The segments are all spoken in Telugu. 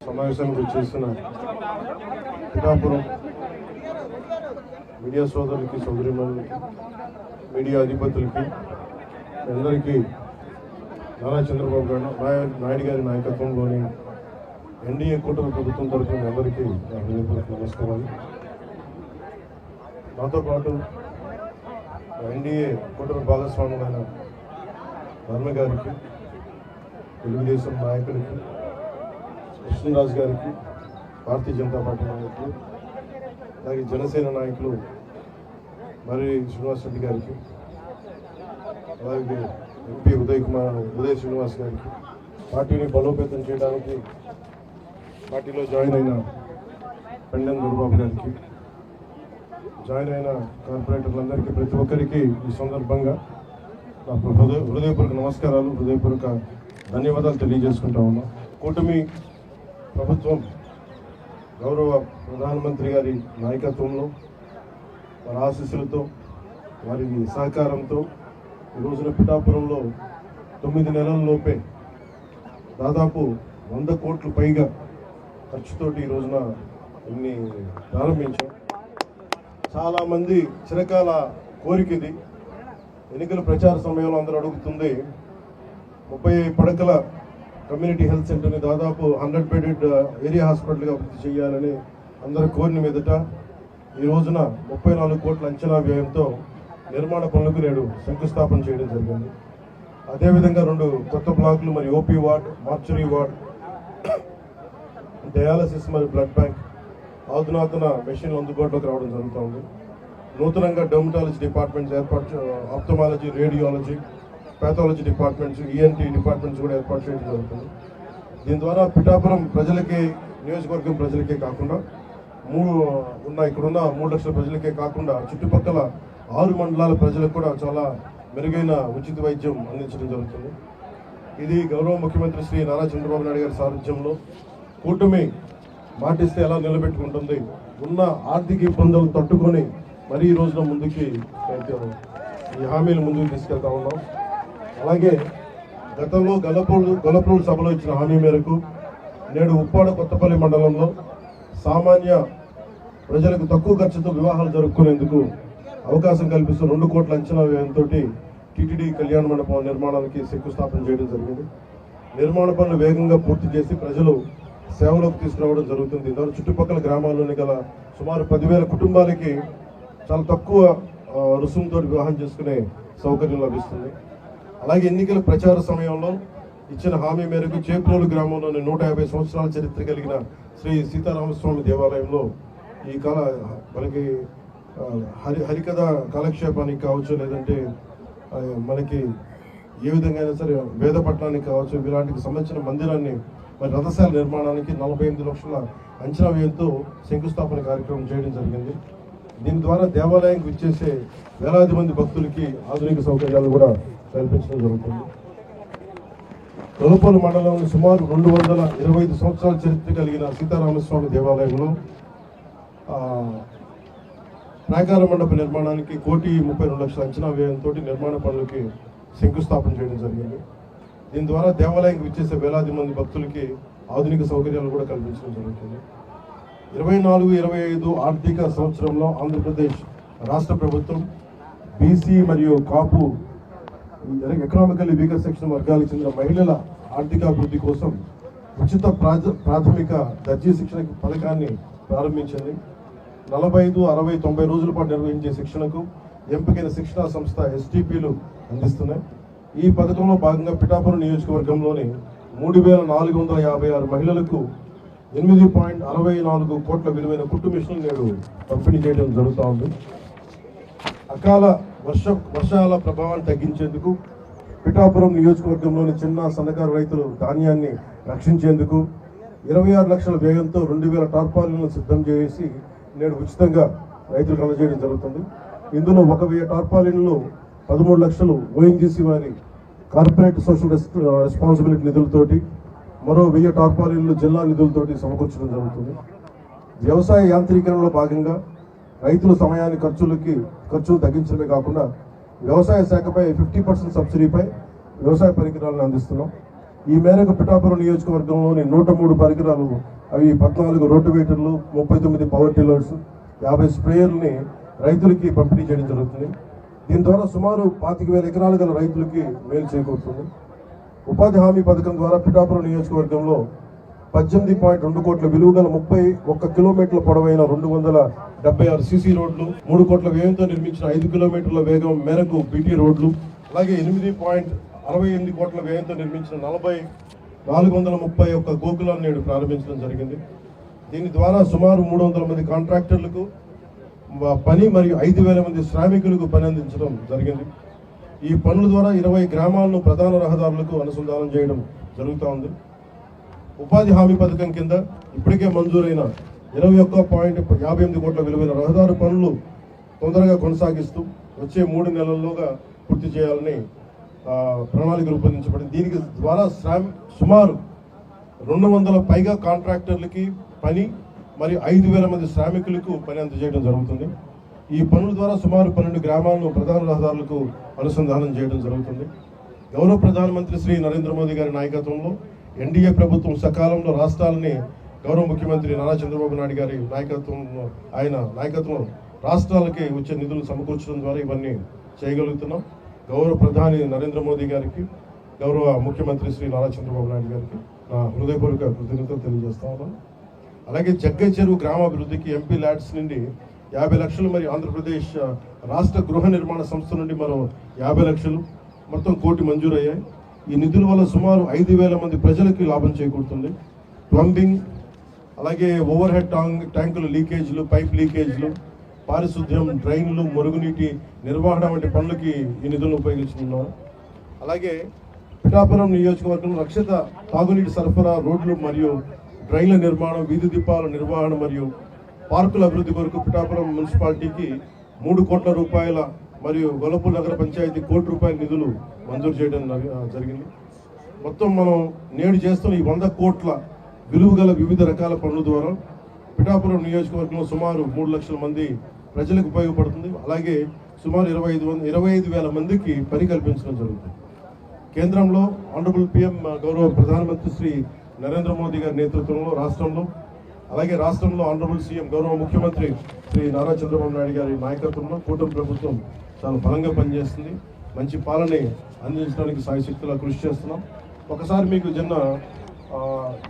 సమావేశానికి వచ్చేసిన పిఠాపురం మీడియా సోదరులకి సోదరిమణులకి మీడియా అధిపతులకి అందరికీ నారా చంద్రబాబు నాయుడు గారి నాయకత్వంలోని ఎన్డీఏ కూటమి ప్రభుత్వం తరఫున అందరికీ నమస్కారాలు. నాతో పాటు ఎన్డీఏ కూటమి భాగస్వాములైన వర్మ గారికి, తెలుగుదేశం నాయకులకి, కృష్ణరాజు గారికి, భారతీయ జనతా పార్టీ నాయకులు, అలాగే జనసేన నాయకులు మరి శ్రీనివాస్ రెడ్డి గారికి, అలాగే ఎంపీ ఉదయ్ శ్రీనివాస్ గారికి, పార్టీని బలోపేతం చేయడానికి పార్టీలో జాయిన్ అయిన పెండెం గురుబాబు గారికి, జాయిన్ అయిన కార్పొరేటర్లందరికీ, ప్రతి ఒక్కరికి ఈ సందర్భంగా నాకు హృదయపూర్వక నమస్కారాలు, హృదయపూర్వక ధన్యవాదాలు తెలియజేసుకుంటా ఉన్నా. కూటమి ప్రభుత్వం గౌరవ ప్రధానమంత్రి గారి నాయకత్వంలో, వారి ఆశీస్సులతో, వారి సహకారంతో ఈ రోజున పిఠాపురంలో 9 నెలల లోపే దాదాపు 100 కోట్ల పైగా ఖర్చుతోటి ఈ రోజున ఇన్ని ప్రారంభించాం. చాలామంది చిరకాల కోరిక ఇది. ఎన్నికల ప్రచార సమయంలో అందరూ అడుగుతుంది 30 పడకల కమ్యూనిటీ హెల్త్ సెంటర్ని దాదాపు 100 బెడెడ్ ఏరియా హాస్పిటల్గా అభివృద్ధి చేయాలని అందరూ కోరిన మీదట ఈ రోజున 34 కోట్ల అంచనా వ్యయంతో నిర్మాణ పనులకు నేడు శంకుస్థాపన చేయడం జరిగింది. అదేవిధంగా 2 కొత్త బ్లాకులు మరియు OP ward, mortuary ward, dialysis మరియు బ్లడ్ బ్యాంక్, అధునాతన మెషిన్లు అందుబాటులోకి రావడం జరుగుతుంది. నూతనంగా డెర్మటాలజీ డిపార్ట్మెంట్స్ ఏర్పాటు, ophthalmology, radiology, pathology departments, ENT departments కూడా ఏర్పాటు చేయడం జరుగుతుంది. దీని ద్వారా పిఠాపురం ప్రజలకి, నియోజకవర్గం ప్రజలకే కాకుండా ఇక్కడున్న 3 లక్షల ప్రజలకే కాకుండా చుట్టుపక్కల 6 మండలాల ప్రజలకు కూడా చాలా మెరుగైన ఉచిత వైద్యం అందించడం జరుగుతుంది. ఇది గౌరవ ముఖ్యమంత్రి శ్రీ నారా చంద్రబాబు నాయుడు గారి సారథ్యంలో కూటమి మాటిస్తే ఎలా నిలబెట్టుకుంటుంది, ఉన్న ఆర్థిక ఇబ్బందులు తట్టుకొని మరి ఈ రోజున ముందుకి ఈ హామీలు ముందుకు తీసుకెళ్తా ఉన్నాం. అలాగే గతంలో గొల్లపూడి సభలో ఇచ్చిన హామీ మేరకు నేడు ఉప్పాడ కొత్తపల్లి మండలంలో సామాన్య ప్రజలకు తక్కువ ఖర్చుతో వివాహాలు జరుపుకునేందుకు అవకాశం కల్పిస్తూ 2 కోట్ల అంచనా వ్యయంతో టీటీడీ కళ్యాణ మండపం నిర్మాణానికి శంకుస్థాపన చేయడం జరిగింది. నిర్మాణ పనులు వేగంగా పూర్తి చేసి ప్రజలు సేవలోకి తీసుకురావడం జరుగుతుంది. ద్వారా చుట్టుపక్కల గ్రామాల్లోని గల సుమారు 10,000 కుటుంబాలకి చాలా తక్కువ రుసుముతో వివాహం చేసుకునే సౌకర్యం లభిస్తుంది. అలాగే ఎన్నికల ప్రచార సమయంలో ఇచ్చిన హామీ మేరకు చేప్రోలు గ్రామంలోని 150 సంవత్సరాల చరిత్ర కలిగిన శ్రీ సీతారామస్వామి దేవాలయంలో ఈ మనకి హరికథ కాలక్షేపానికి కావచ్చు, లేదంటే మనకి ఏ విధంగా అయినా సరే వేద పట్టణానికి కావచ్చు, ఇలాంటికి సంబంధించిన మందిరాన్ని మరి రథశాల నిర్మాణానికి 48 లక్షల అంచనా వ్యయంతో శంకుస్థాపన కార్యక్రమం చేయడం జరిగింది. దీని ద్వారా దేవాలయానికి విచ్చేసే వేలాది మంది భక్తులకి ఆధునిక సౌకర్యాలు కూడా కల్పించడం జరుగుతుంది. తొలపల్లి మండలంలో సుమారు 225 సంవత్సరాల చరిత్ర కలిగిన సీతారామస్వామి దేవాలయంలో ప్రాకార మండప నిర్మాణానికి 1,32,00,000 అంచనా వ్యయంతో నిర్మాణ పనులకి శంకుస్థాపన చేయడం జరిగింది. దీని ద్వారా దేవాలయానికి విచ్చేసే వేలాది మంది భక్తులకి ఆధునిక సౌకర్యాలు కూడా కల్పించడం జరుగుతుంది. 24-25 ఆర్థిక సంవత్సరంలో ఆంధ్రప్రదేశ్ రాష్ట్ర ప్రభుత్వం బీసీ మరియు కాపు ఎకనామికల్లీ వీకర్ సెక్షన్ వర్గాలకు చెందిన మహిళల ఆర్థికాభివృద్ధి కోసం ఉచిత ప్రాథమిక దర్జీ శిక్షణ పథకాన్ని ప్రారంభించింది. 45, 60, 90 రోజుల పాటు నిర్వహించే శిక్షణకు ఎంపికైన శిక్షణా సంస్థ ఎస్టీపీలు అందిస్తున్నాయి. ఈ పథకంలో భాగంగా పిఠాపురం నియోజకవర్గంలోని 3,456 మహిళలకు 8.64 కోట్ల విలువైన కుట్టు మిషన్లు నేడు పంపిణీ చేయడం జరుగుతూ ఉంది. అకాల వర్షాల ప్రభావాన్ని తగ్గించేందుకు పిఠాపురం నియోజకవర్గంలోని చిన్న సన్నకారు రైతులు ధాన్యాన్ని రక్షించేందుకు 26 లక్షల వ్యయంతో 2,000 టార్పాలిన్లను సిద్ధం చేసి నేడు ఉచితంగా రైతులకు అందజేయడం జరుగుతుంది. ఇందులో 1,000 టార్పాలిన్లు 13 లక్షలు ఓఎన్జీసీ వారి కార్పొరేట్ సోషల్ రెస్పాన్సిబిలిటీ నిధులతోటి, మరో 1000 టార్పాలిన్లు జిల్లా నిధులతోటి సమకూర్చడం జరుగుతుంది. వ్యవసాయ యాంత్రీకరణలో భాగంగా రైతుల సమయాన్ని ఖర్చులు తగ్గించడమే కాకుండా వ్యవసాయ శాఖపై 50% సబ్సిడీపై వ్యవసాయ పరికరాలను అందిస్తున్నాం. ఈ మేరకు పిఠాపురం నియోజకవర్గంలోని 103 పరికరాలు, అవి 14 రోటివేటర్లు, 39 పవర్ టిల్లర్స్, 50 స్ప్రేయర్ని రైతులకి పంపిణీ చేయడం జరుగుతుంది. దీని ద్వారా సుమారు 25,000 ఎకరాలు గల రైతులకి మేలు చేకూరుతుంది. ఉపాధి హామీ పథకం ద్వారా పిఠాపురం నియోజకవర్గంలో 18.2 కోట్ల విలువ గల 31 కిలోమీటర్ల పొడవైన 276 సీసీ రోడ్లు, 3 కోట్ల వ్యయంతో నిర్మించిన 5 కిలోమీటర్ల వేగం మేరకు బీటీ రోడ్లు, అలాగే 8.68 కోట్ల వ్యయంతో నిర్మించిన 431 గోకులాన్ని నేడు ప్రారంభించడం జరిగింది. దీని ద్వారా సుమారు 300 మంది కాంట్రాక్టర్లకు పని మరియు 5,000 మంది శ్రామికులకు పని అందించడం జరిగింది. ఈ పనుల ద్వారా 20 గ్రామాలను ప్రధాన రహదారులకు అనుసంధానం చేయడం జరుగుతూ ఉంది. ఉపాధి హామీ పథకం కింద ఇప్పటికే మంజూరైన 21.58 కోట్ల విలువైన రహదారి పనులు తొందరగా కొనసాగిస్తూ వచ్చే 3 నెలల్లోగా పూర్తి చేయాలని ప్రణాళిక రూపొందించబడింది. దీనికి ద్వారా సుమారు 200 పైగా కాంట్రాక్టర్లకి పని మరియు 5,000 మంది శ్రామికులకు పని అందజేయడం జరుగుతుంది. ఈ పనుల ద్వారా సుమారు 12 గ్రామాలను ప్రధాన రహదారులకు అనుసంధానం చేయడం జరుగుతుంది. గౌరవ ప్రధానమంత్రి శ్రీ నరేంద్ర మోదీ గారి నాయకత్వంలో ఎన్డీఏ ప్రభుత్వం సకాలంలో రాష్ట్రాలని గౌరవ ముఖ్యమంత్రి నారా చంద్రబాబు నాయుడు గారి నాయకత్వంలో రాష్ట్రాలకి వచ్చే నిధులు సమకూర్చడం ద్వారా ఇవన్నీ చేయగలుగుతున్నాం. గౌరవ ప్రధాని నరేంద్ర మోదీ గారికి, గౌరవ ముఖ్యమంత్రి శ్రీ నారా చంద్రబాబు నాయుడు గారికి నా హృదయపూర్వక కృతజ్ఞతలు తెలియజేస్తా ఉన్నాను. అలాగే జగ్గై చెరువు గ్రామాభివృద్ధికి ఎంపీ ల్యాడ్స్ నుండి 50 లక్షలు, మరియు ఆంధ్రప్రదేశ్ రాష్ట్ర గృహ నిర్మాణ సంస్థ నుండి మరో 50 లక్షలు, మొత్తం 1 కోటి మంజూరయ్యాయి. ఈ నిధుల వల్ల సుమారు 5,000 మంది ప్రజలకి లాభం చేకూరుతుంది. ప్లంబింగ్, అలాగే ఓవర్ హెడ్ ట్యాంకులు లీకేజీలు, పైప్ లీకేజీలు, పారిశుద్ధ్యం, డ్రైన్లు, మురుగునీటి నిర్వహణ వంటి పనులకి ఈ నిధులను ఉపయోగించుకున్నారు. అలాగే పిఠాపురం నియోజకవర్గంలో రక్షిత తాగునీటి సరఫరా, రోడ్లు మరియు డ్రైన్ల నిర్మాణం, వీధి దీపాల నిర్వహణ మరియు పార్కుల అభివృద్ధి కొరకు పిఠాపురం మున్సిపాలిటీకి 3 కోట్ల రూపాయల మరియు గొల్లపూర్ నగర పంచాయతీ 1 కోటి రూపాయల నిధులు మంజూరు చేయడం జరిగింది. మొత్తం మనం నేడు చేస్తున్న ఈ 100 కోట్ల విలువ గల వివిధ రకాల పనుల ద్వారా పిఠాపురం నియోజకవర్గంలో సుమారు 3 లక్షల మంది ప్రజలకు ఉపయోగపడుతుంది. అలాగే సుమారు 25,000 మందికి పని కల్పించడం జరుగుతుంది. కేంద్రంలో ఆనరబుల్ పిఎం గౌరవ ప్రధానమంత్రి శ్రీ నరేంద్ర మోదీ గారి నేతృత్వంలో రాష్ట్రంలో ఆనరబుల్ సీఎం గౌరవ ముఖ్యమంత్రి శ్రీ నారా చంద్రబాబు నాయుడు గారి నాయకత్వంలో కూటమి ప్రభుత్వం చాలా బలంగా పనిచేస్తుంది. మంచి పాలన అందించడానికి సాయశక్తులా కృషి చేస్తున్నాం. ఒకసారి మీకు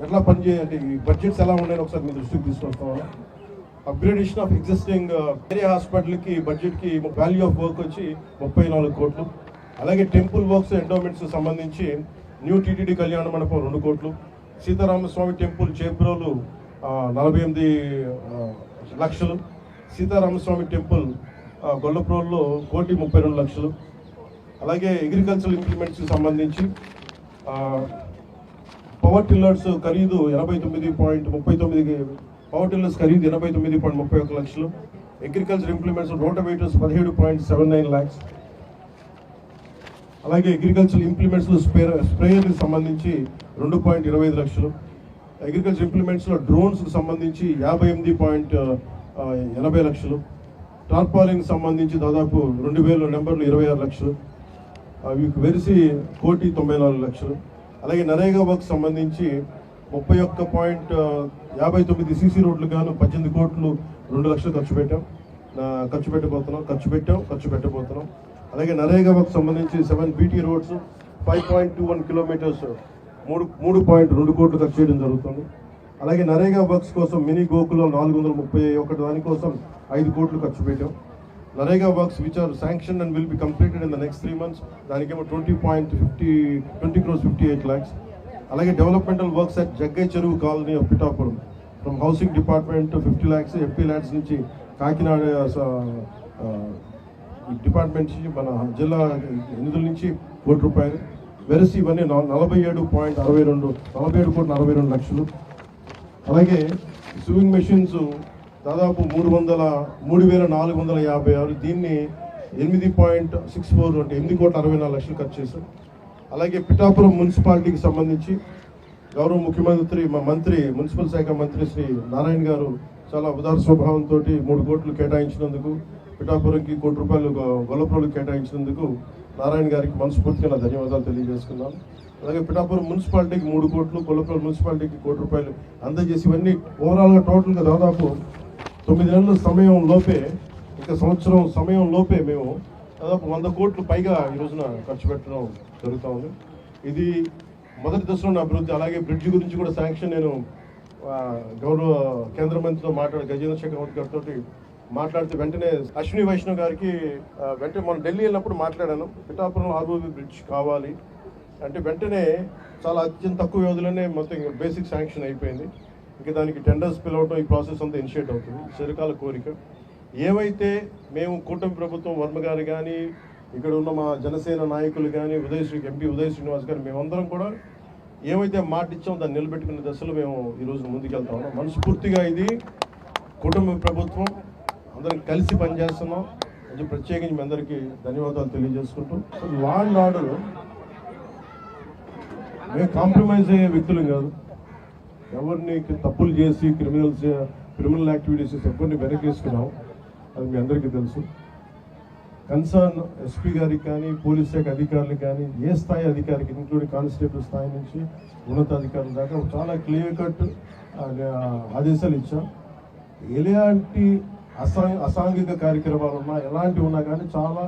ఎట్లా పనిచేయాలంటే ఈ బడ్జెట్స్ ఎలా ఉన్నాయని ఒకసారి మీ దృష్టికి తీసుకొస్తాము. అప్గ్రేడేషన్ ఆఫ్ ఎగ్జిస్టింగ్ ఏరియా హాస్పిటల్కి బడ్జెట్కి వాల్యూ ఆఫ్ వర్క్ వచ్చి 34 కోట్లు. అలాగే టెంపుల్ వర్క్స్, ఎండోమెంట్స్ సంబంధించి న్యూ టీటీడీ కళ్యాణ మండపం 2 కోట్లు, సీతారామస్వామి టెంపుల్ చేబ్రోలు 48 లక్షలు, సీతారామస్వామి టెంపుల్ గొల్లప్రోల్లో 1,32 లక్షలు. అలాగే అగ్రికల్చరల్ ఇంప్లిమెంట్స్కి సంబంధించి పవర్ టిల్లర్స్ ఖరీదు 89.39 పవర్ టిల్లర్స్ ఖరీదు 89.31 లక్షలు. Agriculture implements rotavators 17.79 lakhs. అలాగే అగ్రికల్చర్ ఇంప్లిమెంట్స్లో స్ప్రేయర్కి సంబంధించి 2.25 లక్షలు. అగ్రికల్చర్ ఇంప్లిమెంట్స్లో డ్రోన్స్కి సంబంధించి 58.80 లక్షలు. టార్పాలిన్కి సంబంధించి దాదాపు 2,000 నెంబర్లు 26 లక్షలు. అవి వెరిసి 1,94 లక్షలు. అలాగే నరేగా వర్క్ సంబంధించి 31.59 సీసీ రోడ్లు గాను 18 కోట్లు 2 లక్షలు ఖర్చు పెట్టబోతున్నాం. అలాగే నరేగా వర్క్ సంబంధించి 7 బీటీ రోడ్స్ 5.21 కిలోమీటర్స్ 3.2 కోట్లు ఖర్చు చేయడం జరుగుతుంది. అలాగే నరేగా వర్క్స్ కోసం మినీ గోకులం 431 దానికోసం 5 కోట్లు ఖర్చు పెట్టాం. NREGA works which are sanction and will be completed in the next 3 months దానికేమో 20 crores 58 lakhs. అలాగే developmental works at Jaggai Cheruvu colony of Pithapuram from housing department 50 lakhs, MP LADS నుంచి కాకినాడ డిపార్ట్మెంట్ నుంచి మన జిల్లా నిధుల నుంచి 1 కోటి రూపాయలు. వెరసి ఇవన్నీ 47.62 లక్షలు. అలాగే స్విమ్మింగ్ మెషిన్స్ దాదాపు 3,456, దీన్ని 8.64 అంటే 8.64 లక్షలు ఖర్చు చేశాం. అలాగే పిఠాపురం మున్సిపాలిటీకి సంబంధించి గౌరవ ముఖ్యమంత్రి మున్సిపల్ శాఖ మంత్రి శ్రీ నారాయణ గారు చాలా ఉదార స్వభావంతో 3 కోట్లు కేటాయించినందుకు, పిఠాపురంకి 1 కోటి రూపాయలు గొల్లప్రోలు కేటాయించినందుకు నారాయణ గారికి మనస్ఫూర్తిగా నా ధన్యవాదాలు తెలియజేసుకున్నాను. అలాగే పిఠాపురం మున్సిపాలిటీకి 3 కోట్లు, కొల్లపల్లి మున్సిపాలిటీకి 1 కోటి రూపాయలు అందజేసి ఇవన్నీ ఓవరాల్గా టోటల్గా దాదాపు 9 నెలల సమయం లోపే, ఇంకా సంవత్సరం సమయం లోపే మేము దాదాపు 100 కోట్లు పైగా ఈ రోజున ఖర్చు పెట్టడం జరుగుతూ ఉంది. ఇది మొదటి దశలో అభివృద్ధి. అలాగే బ్రిడ్జ్ గురించి కూడా శాంక్షన్ నేను గౌరవ కేంద్ర మంత్రితో గజేంద్ర షెకావత్ గారితో మాట్లాడితే వెంటనే అశ్విని వైష్ణవ్ గారికి వెంటనే మనం ఢిల్లీ వెళ్ళినప్పుడు మాట్లాడాను, పిఠాపురం ఆర్ఓబి బ్రిడ్జ్ కావాలి అంటే వెంటనే చాలా అత్యంత తక్కువ వ్యవధిలోనే మొత్తం బేసిక్ శాంక్షన్ అయిపోయింది. ఇంకా దానికి టెండర్స్ పిలవటం, ఈ ప్రాసెస్ అంతా ఇనిషియేట్ అవుతుంది. చిరకాల కోరిక. ఏవైతే మేము కూటమి ప్రభుత్వం వర్మ గారు కానీ, ఇక్కడ ఉన్న మా జనసేన నాయకులు కానీ, ఎంపీ ఉదయ్ శ్రీనివాస్ గారు, మేమందరం కూడా ఏమైతే మాట ఇచ్చామో దాన్ని నిలబెట్టుకునే దశలో మేము ఈరోజు ముందుకెళ్తా ఉన్నాం. మనస్ఫూర్తిగా ఇది కుటుంబ ప్రభుత్వం, అందరం కలిసి పనిచేస్తున్నాం. అది ప్రత్యేకించి మీ అందరికీ ధన్యవాదాలు తెలియజేసుకుంటూ, లా అండ్ ఆర్డర్ మేము కాంప్రమైజ్ అయ్యే వ్యక్తులం కాదు. ఎవరిని తప్పులు చేసి క్రిమినల్ యాక్టివిటీస్ ఎవరిని వెనకేసుకున్నాం అది మీ అందరికీ తెలుసు. కన్సర్న్ ఎస్పీ గారికి కానీ, పోలీస్ శాఖ అధికారులకు కానీ, ఏ స్థాయి అధికారికి ఇంక్లూడింగ్ కానిస్టేబుల్ స్థాయి నుంచి ఉన్నతాధికారుల దాకా చాలా క్లియర్ కట్ ఆదేశాలు ఇచ్చాం. ఎలాంటి అసాంఘిక కార్యక్రమాలు ఉన్నా, ఎలాంటివి ఉన్నా కానీ చాలా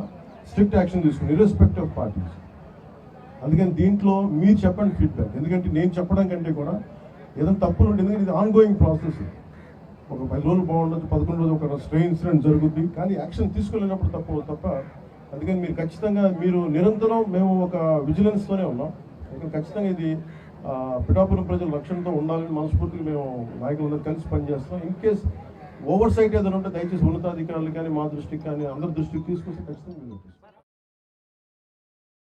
స్ట్రిక్ట్ యాక్షన్ తీసుకుని ఇర్రెస్పెక్ట్ ఆఫ్ పార్టీస్. అందుకని దీంట్లో మీరు చెప్పండి ఫీడ్బ్యాక్. ఎందుకంటే నేను చెప్పడం కంటే కూడా ఏదైనా తప్పులు ఉంటుంది, ఎందుకంటే ఇది ఆన్గోయింగ్ ప్రాసెస్. ఒక 10 రోజులు బాగుండదు, 11 రోజులు ఒక స్ట్రెయిన్ ఇన్సిడెంట్ జరుగుద్ది, కానీ యాక్షన్ తీసుకోలేనప్పుడు తప్ప. అందుకని మీరు ఖచ్చితంగా నిరంతరం మేము ఒక విజిలెన్స్తోనే ఉన్నాం. అందుకని ఖచ్చితంగా ఇది పిఠాపురం ప్రజల రక్షణతో ఉండాలని మనస్ఫూర్తిగా మేము నాయకులందరూ కలిసి పనిచేస్తాం. ఇన్ కేస్ ఓవర్ సైట్ ఏదైనా ఉంటే దయచేసి ఉన్నతాధికారులు కానీ, మా దృష్టికి కానీ, అందరి దృష్టికి తీసుకొస్తే ఖచ్చితంగా